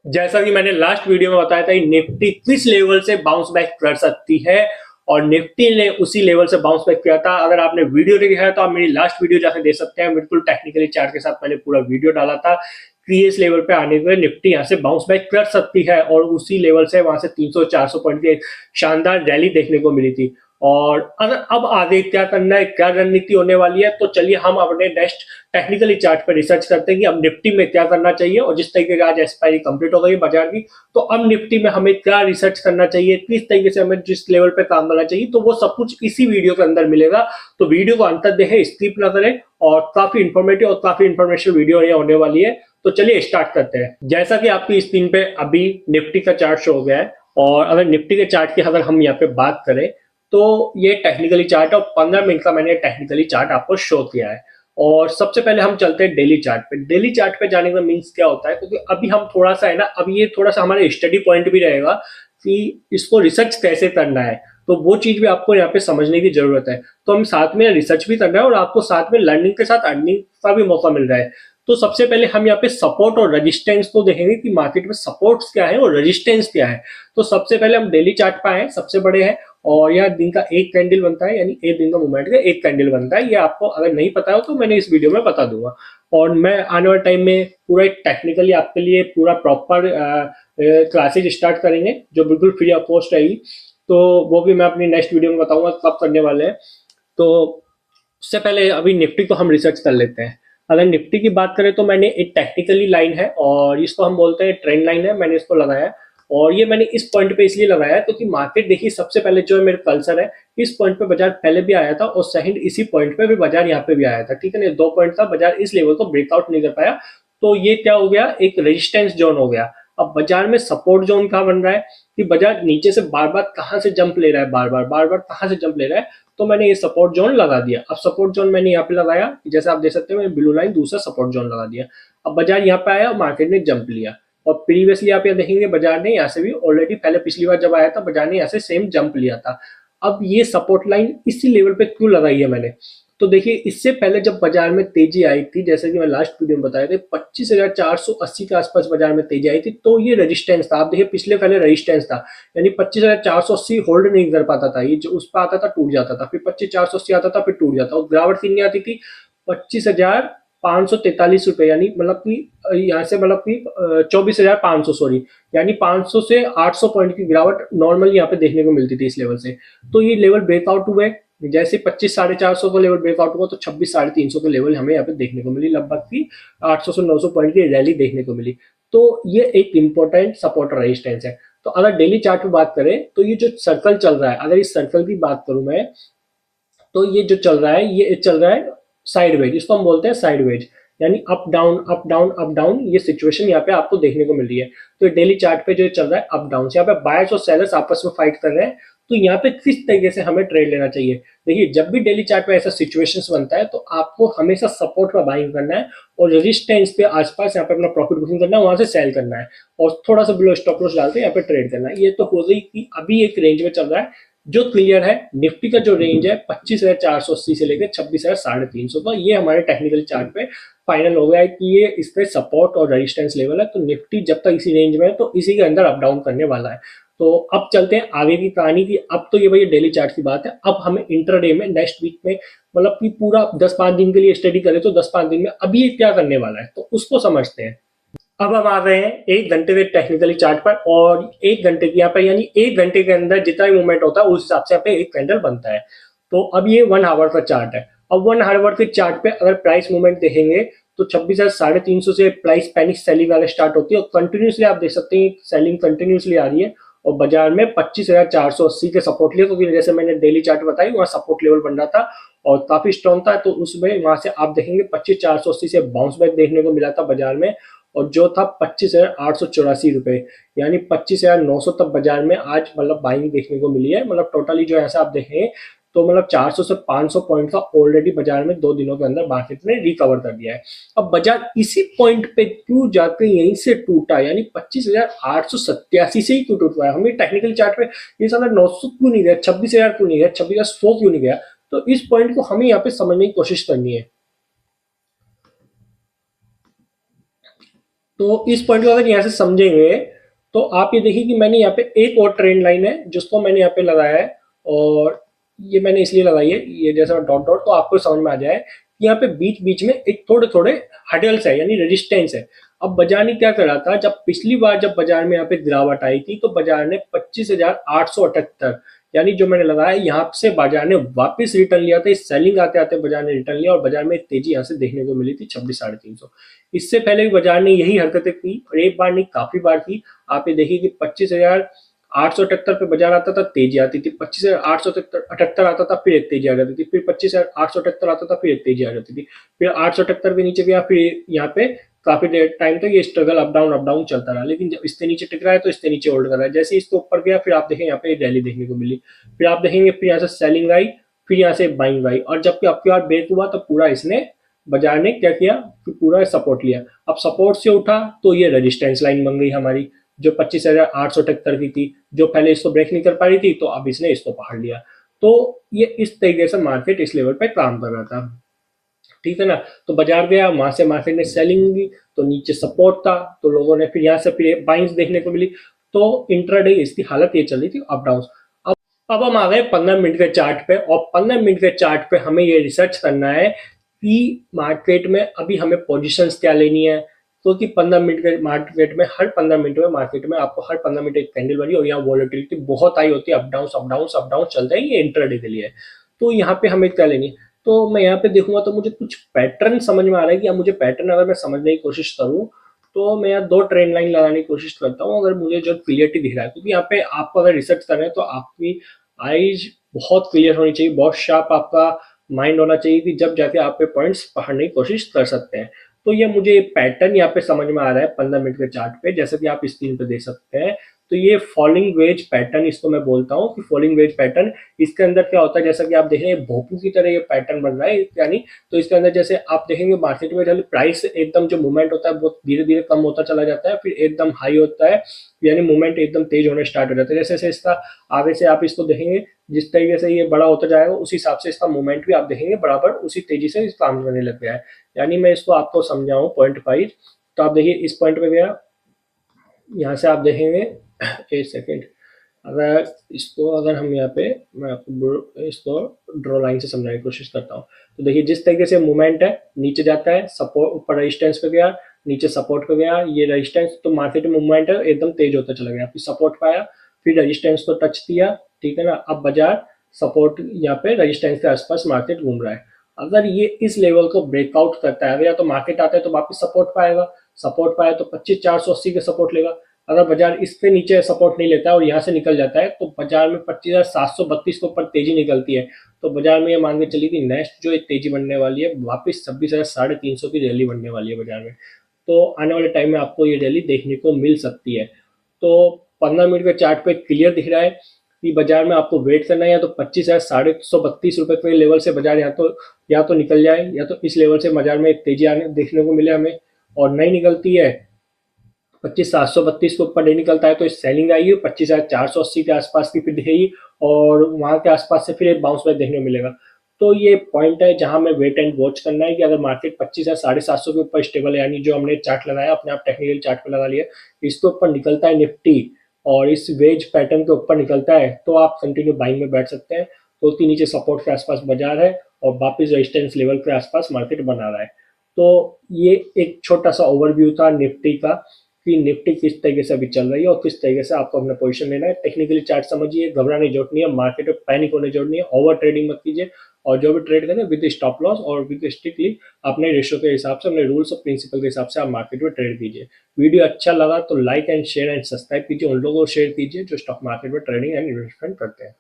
जैसा कि मैंने लास्ट वीडियो में बताया था, निफ्टी किस लेवल से बाउंस बैक कर सकती है और निफ्टी ने उसी लेवल से बाउंस बैक किया था। अगर आपने वीडियो नहीं देखा है तो आप मेरी लास्ट वीडियो जाकर देख सकते हैं। बिल्कुल टेक्निकली चार्ट के साथ मैंने पूरा वीडियो डाला था कि इस लेवल पे आने के लिए निफ्टी यहाँ से बाउंस बैक कर सकती है और उसी लेवल से वहां से 300-400 पॉइंट की एक शानदार रैली देखने को मिली थी। और अगर अब आगे क्या करना है, क्या रणनीति होने वाली है, तो चलिए हम अपने नेक्स्ट टेक्निकली चार्ट पर रिसर्च करते हैं कि अब निफ्टी में क्या करना चाहिए। और जिस तरीके का आज एक्सपायरी कंप्लीट हो गई है बाजार की, तो अब निफ्टी में हमें क्या रिसर्च करना चाहिए, किस तरीके से हमें जिस लेवल पे काम करना चाहिए, तो वो सब कुछ इसी वीडियो के अंदर मिलेगा। तो वीडियो को अंत तक देखें, स्किप ना करें। और काफी इंफॉर्मेटिव और काफी इंफॉर्मेशन वीडियो ये होने वाली है। तो चलिए स्टार्ट करते हैं। जैसा कि आपकी स्क्रीन पे अभी निफ्टी का चार्ट शो हो गया है, और अगर निफ्टी के चार्ट की अगर हम यहाँ पे बात करें तो ये टेक्निकली चार्ट है और 15 मिनट का मैंने टेक्निकली चार्ट आपको शो किया है। और सबसे पहले हम चलते हैं डेली चार्ट पे। डेली चार्ट पे जाने का मीन्स क्या होता है, क्योंकि अभी हम थोड़ा सा है ना, अभी ये थोड़ा सा हमारे स्टडी पॉइंट भी रहेगा कि इसको रिसर्च कैसे करना है। तो वो चीज भी आपको यहाँ पे समझने की जरूरत है। तो हम साथ में रिसर्च भी कर रहे हैं और आपको साथ में लर्निंग के साथ अर्निंग का भी मौका मिल रहा है। तो सबसे पहले हम यहाँ पे सपोर्ट और रेजिस्टेंस को देखेंगे कि मार्केट में सपोर्ट्स क्या है और रेजिस्टेंस क्या है। तो सबसे पहले हम डेली चार्ट पे आए, सबसे बड़े हैं, और यह दिन का एक कैंडल बनता है, यानी एक दिन का मूवमेंट का एक कैंडल बनता है। ये आपको अगर नहीं पता हो तो मैंने इस वीडियो में बता दूंगा। और मैं आने वाले टाइम में पूरा टेक्निकली आपके लिए पूरा प्रॉपर क्लासेज स्टार्ट करेंगे जो बिल्कुल फ्री ऑफ कॉस्ट रहेगी। तो वो भी मैं अपनी नेक्स्ट वीडियो में बताऊंगा कब करने वाले हैं। तो उससे पहले अभी निफ्टी को हम रिसर्च कर लेते हैं। अगर निफ्टी की बात करें तो मैंने एक टेक्निकली लाइन है और इसको हम बोलते हैं ट्रेंड लाइन है, मैंने इसको लगाया है। और ये मैंने इस पॉइंट पे इसलिए लगाया है क्योंकि मार्केट देखिए, सबसे पहले जो है मेरे कल्सर है, इस पॉइंट पे बाजार पहले भी आया था और सेकंड इसी पॉइंट पे भी बाजार यहाँ पे भी आया था। ठीक है ना, 2 पॉइंट था, बाजार इस लेवल को ब्रेकआउट नहीं कर पाया। तो ये क्या हो गया, एक रेजिस्टेंस जोन हो गया। अब बाजार में सपोर्ट जोन कहाँ बन रहा है कि बाजार नीचे से बार बार कहाँ से जंप ले रहा है, बार बार कहाँ से जंप ले रहा है। तो मैंने ये सपोर्ट जोन लगा दिया। अब सपोर्ट जोन मैंने यहाँ पे लगाया, जैसे आप देख सकते हैं, मैंने ब्लू लाइन दूसरा सपोर्ट जोन लगा दिया। अब बाजार यहाँ पे आया और मार्केट ने जंप लिया। और प्रीवियसली आप यहाँ देखेंगे बाजार ने यहाँ से भी ऑलरेडी पहले पिछली बार जब आया था बाजार ने यहाँ से सेम जंप लिया था। अब ये सपोर्ट लाइन इसी लेवल पे क्यों लगाई है मैंने, तो देखिए इससे पहले जब बाजार में तेजी आई थी, जैसे कि मैं लास्ट वीडियो में बताया था, 25,480 के आसपास बाजार में तेजी आई थी, तो ये रेजिस्टेंस था। आप देखिए पिछले पहले रेजिस्टेंस था, यानी 25,480 होल्ड नहीं कर पाता था, ये जो उस पर आता था टूट जाता था, फिर 25,480 आता था, फिर टूट जाता, और गिरावट कितनी आती थी, 25,543 रुपए, यानी मतलब कि यहाँ से मतलब कि 24,500, सॉरी, यानी 500 से 800 पॉइंट की गिरावट नॉर्मली यहाँ पे देखने को मिलती थी इस लेवल से। तो ये लेवल ब्रेकआउट हुए, जैसे 25,450 का लेवल ब्रेकआउट हुआ तो 26,350 के लेवल हमें यहाँ पे देखने को मिली, लगभग की 800 से 900 पॉइंट की रैली देखने को मिली। तो ये एक इंपॉर्टेंट सपोर्ट और रेजिस्टेंस है। तो अगर डेली चार्ट पे बात करें तो ये जो सर्कल चल रहा है, अगर इस सर्कल की बात करूं मैं, तो ये जो चल रहा है, ये चल रहा है साइडवेज, इसको हम बोलते हैं साइडवेज, यानी up down up down up down. ये सिचुएशन यहाँ पे आपको देखने को मिल रही है। तो डेली चार्ट पे जो चल रहा है अप डाउन, यहाँ पे बायर्स और सेलर्स आपस में फाइट कर रहे हैं। तो यहाँ पे किस तरीके से हमें ट्रेड लेना चाहिए, देखिए जब भी डेली चार्ट पे ऐसा सिचुएशंस बनता है तो आपको हमेशा सपोर्ट पर बाइंग करना है और रेजिस्टेंस पे आसपास यहाँ पे अपना प्रॉफिट बुकिंग करना है, वहां से सेल करना है और थोड़ा सा बिलो स्टॉप लॉस डाल के यहाँ पे ट्रेड करना है। ये तो हो गई कि अभी एक रेंज में चल रहा है जो क्लियर है। निफ्टी का जो रेंज है 25,480 से लेकर 26,350 का, ये हमारे टेक्निकल चार्ट पे फाइनल हो गया है कि ये इस पे सपोर्ट और रेजिस्टेंस लेवल है। तो निफ्टी जब तक इसी रेंज में है तो इसी के अंदर अप डाउन करने वाला है। तो अब चलते हैं आगे की कहानी की। अब तो ये भाई डेली चार्ट की बात है, अब हमें इंटरडे में नेक्स्ट वीक में मतलब कि पूरा 10-5 दिन के लिए स्टडी करें तो 10-5 दिन में अभी ये क्या करने वाला है तो उसको समझते हैं। अब हम आ गए हैं 1 घंटे के टेक्निकली चार्ट पर, और 1 घंटे की यहाँ पर, यानी 1 घंटे के अंदर जितना भी मूवमेंट होता है उस हिसाब से यहाँ पे एक कैंडल बनता है। तो अब ये 1 आवर का चार्ट है। अब 1 आवर के चार्ट पे अगर प्राइस मूवमेंट देखेंगे तो 26,350 से प्राइस पैनिक सेलिंग वाले स्टार्ट होती है और कंटिन्यूसली आप देख सकते हैं सेलिंग कंटिन्यूसली आ रही है। और बाजार में 25,480 के सपोर्ट लिए, क्योंकि जैसे मैंने डेली चार्ट बताई वहाँ सपोर्ट लेवल बन रहा था और काफी स्ट्रॉन्ग था, तो उसमें वहां से आप देखेंगे 25,480 से बाउंस बैक देखने को मिला था बाजार में, और जो था 25,884 रुपए, यानी 25,900 तक बाजार में आज मतलब बाइंग देखने को मिली है। मतलब टोटली जो ऐसा आप देखें तो मतलब 400 से 500 पॉइंट का ऑलरेडी बाजार में 2 दिनों के अंदर मार्केट ने रिकवर कर दिया है। अब बाजार इसी पॉइंट पे क्यों जाके यहीं से टूटा, यानी 25,887 से ही क्यों टूट पाया, हमें टेक्निकल चार्ट पे ये साला 900 क्यों नहीं गया, 26,000 क्यों नहीं गया, 26,100 क्यों नहीं गया। तो इस पॉइंट को हमें यहाँ पे समझने की कोशिश करनी है। तो इस पॉइंट को अगर यहाँ से समझेंगे तो आप ये देखिए कि मैंने यहाँ पे एक और ट्रेंड लाइन है जिसको मैंने यहाँ पे लगाया है, और ये मैंने इसलिए लगाई है, ये जैसा डॉट डॉट, तो आपको समझ में आ जाए कि यहाँ पे बीच बीच में एक थोड़े थोड़े हडल्स है, यानी रेजिस्टेंस है। अब बाजार ने क्या करा था, जब पिछली बार जब बाजार में यहाँ पे गिरावट आई थी तो बाजार ने 25,878, यानी जो मैंने लगाया यहाँ से बाजार ने वापस रिटर्न लिया था। इस सेलिंग आते आते बाजार ने रिटर्न लिया और बाजार में तेजी यहाँ से देखने को मिली थी 26,350। इससे पहले भी बाजार ने यही हरकतें की और एक बार नहीं काफी बार की। आप ये देखिए कि 25,878 पे बाजार आता था, तेजी आती थी, 25,878 आता था, फिर एक तेजी आ जाती थी, फिर 25,878 आता था, फिर एक तेजी आ जाती थी, फिर 878 के नीचे गया, फिर यहाँ पे काफी देर टाइम तक ये स्ट्रगल अप डाउन चलता रहा। लेकिन जब इससे नीचे टिक रहा है तो इससे नीचे होल्ड कर रहा है। जैसे इसके ऊपर गया फिर आप देखें यहाँ पे रैली देखने को मिली, फिर आप देखेंगे फिर यहाँ से सेलिंग आई, फिर यहाँ से बाइंग आई, और जबकि आपकी बार ब्रेक हुआ तो पूरा इसने बाजार ने क्या किया कि पूरा सपोर्ट लिया। अब सपोर्ट से उठा तो ये रेजिस्टेंस लाइन बन गई हमारी, जो 25,878 की थी, जो पहले इसको ब्रेक नहीं कर पा रही थी, तो अब इसने इसको पकड़ लिया। तो ये इस तरीके से मार्केट इस लेवल पे काम कर रहा था, ठीक है ना। तो बाजार गया, वहां से मार्केट ने सेलिंग की, तो नीचे सपोर्ट था, तो लोगों ने फिर यहाँ से फिर बाइंग्स देखने को मिली। तो इंट्राडे इसकी हालत ये चल रही थी, अप डाउन। अब हम आ गए 15 मिनट के चार्ट पे, और 15 मिनट के चार्ट पे हमें ये रिसर्च करना है कि मार्केट में अभी हमें पोजीशंस क्या लेनी है। क्योंकि 15 मिनट के मार्केट में हर 15 मिनट में मार्केट में आपको हर 15 मिनट एक कैंडल बनी, और यहाँ वॉलेटिलिटी बहुत हाई होती है, up down up down up down चलता है, ये इंट्राडे के लिए है। तो यहाँ पे हमें क्या लेनी है, तो मैं यहाँ पे देखूंगा तो मुझे कुछ पैटर्न समझ में आ रहा है कि अब मुझे पैटर्न अगर मैं समझने की कोशिश करूँ तो मैं यहाँ दो ट्रेंड लाइन लगाने की कोशिश करता हूँ, अगर मुझे जो क्लियरिटी दिख रहा है। क्योंकि यहाँ पे आपको अगर रिसर्च कर रहे हैं तो आपकी आईज बहुत क्लियर होनी चाहिए, बहुत शार्प आपका माइंड होना चाहिए कि जब जाके आप पे पॉइंट्स पढ़ने की कोशिश कर सकते हैं। तो ये मुझे पैटर्न यहाँ पे समझ में आ रहा है 15 मिनट के चार्ट पे, जैसे कि आप स्क्रीन पे देख सकते हैं। तो ये फॉलिंग वेज पैटर्न इसको मैं बोलता हूँ कि फॉलिंग वेज पैटर्न। इसके अंदर क्या होता है, जैसा कि आप देख रहे हैं भोपू की तरह ये पैटर्न बन रहा है, यानी तो इसके अंदर जैसे आप देखेंगे मार्केट में जब प्राइस एकदम जो मूवमेंट होता है बहुत धीरे धीरे कम होता चला जाता है, फिर एकदम हाई होता है, यानी मूवमेंट एकदम तेज होने स्टार्ट हो जाता है। जैसे जैसे इसका आगे से आप इसको देखेंगे जिस तरीके से ये बड़ा होता जाएगा उस हिसाब से इसका मूवमेंट भी आप देखेंगे बराबर उसी तेजी से काम करने लग गया है। यानी मैं इसको आपको समझाऊं पॉइंट वाइज, तो आप देखिए इस पॉइंट पे गया, यहाँ से आप देखेंगे एक सेकेंड, अगर इसको अगर हम यहाँ पे मैं आपको इसको ड्रॉ लाइन से समझाने की कोशिश करता हूँ। तो देखिए जिस तरीके से मूवमेंट है, नीचे जाता है, सपोर्ट ऊपर रेजिस्टेंस पे गया, नीचे सपोर्ट पे गया, ये रेजिस्टेंस, तो मार्केट में मूवमेंट है एकदम तेज होता चला गया, फिर सपोर्ट पाया, फिर रेजिस्टेंस को टच किया, ठीक है ना। अब बाजार सपोर्ट यहाँ पे रेजिस्टेंस के आसपास मार्केट घूम रहा है। अगर ये इस लेवल को ब्रेकआउट करता है, या तो मार्केट आता है तो वापस सपोर्ट पाएगा, सपोर्ट पाया तो 25,480 के सपोर्ट लेगा। अगर बाजार इससे नीचे सपोर्ट नहीं लेता है और यहाँ से निकल जाता है तो बाजार में 25,732 के ऊपर तेजी निकलती है। तो बाजार में ये मान के चली कि नेक्स्ट जो एक तेजी बनने वाली है वापस 26,350 की रैली बनने वाली है बाजार में। तो आने वाले टाइम में आपको ये रैली देखने को मिल सकती है। तो 15 मिनट के चार्ट पे क्लियर दिख रहा है कि बाजार में आपको वेट करना है, या तो 25,332 के लेवल से बाजार या तो निकल जाए, या तो इस लेवल से बाजार में एक तेजी आने देखने को मिले हमें, और नहीं निकलती है 25,732 के ऊपर नहीं निकलता है तो सेलिंग आएगी 25,480 के आसपास की फिर दिखेगी, और वहां के आसपास से फिर एक बाउंस बैक देखने को मिलेगा। तो ये पॉइंट है जहां हमें वेट एंड वॉच करना है कि अगर मार्केट 25,750 के ऊपर स्टेबल है, यानी जो हमने चार्ट लगाया अपने आप टेक्निकल चार्ट पे लगा लिया, इसके ऊपर निकलता है निफ्टी और इस वेज पैटर्न के ऊपर निकलता है तो आप कंटिन्यू बाइंग में बैठ सकते हैं। तो उसके नीचे सपोर्ट के आसपास बाजार है और वापिस रेजिस्टेंस लेवल के आसपास मार्केट बना रहा है। तो ये एक छोटा सा ओवरव्यू था निफ्टी का कि निफ्टी किस तरीके से अभी चल रही है और किस तरीके से आपको अपना पोजीशन लेना है। टेक्निकली चार्ट समझिए, घबराने की जरूरत नहीं है, मार्केट में पैनिक होने की जरूरत नहीं है, ओवर ट्रेडिंग मत कीजिए, और जो भी ट्रेड करें विद स्टॉप लॉस और विद स्ट्रिक्टली अपने रेशो के हिसाब से, अपने रूल्स और प्रिंसिपल के हिसाब से आप मार्केट में ट्रेड कीजिए। वीडियो अच्छा लगा तो like and share and subscribe कीजिए, उन लोगों को शेयर कीजिए जो स्टॉक मार्केट में ट्रेडिंग एंड इन्वेस्टमेंट करते हैं।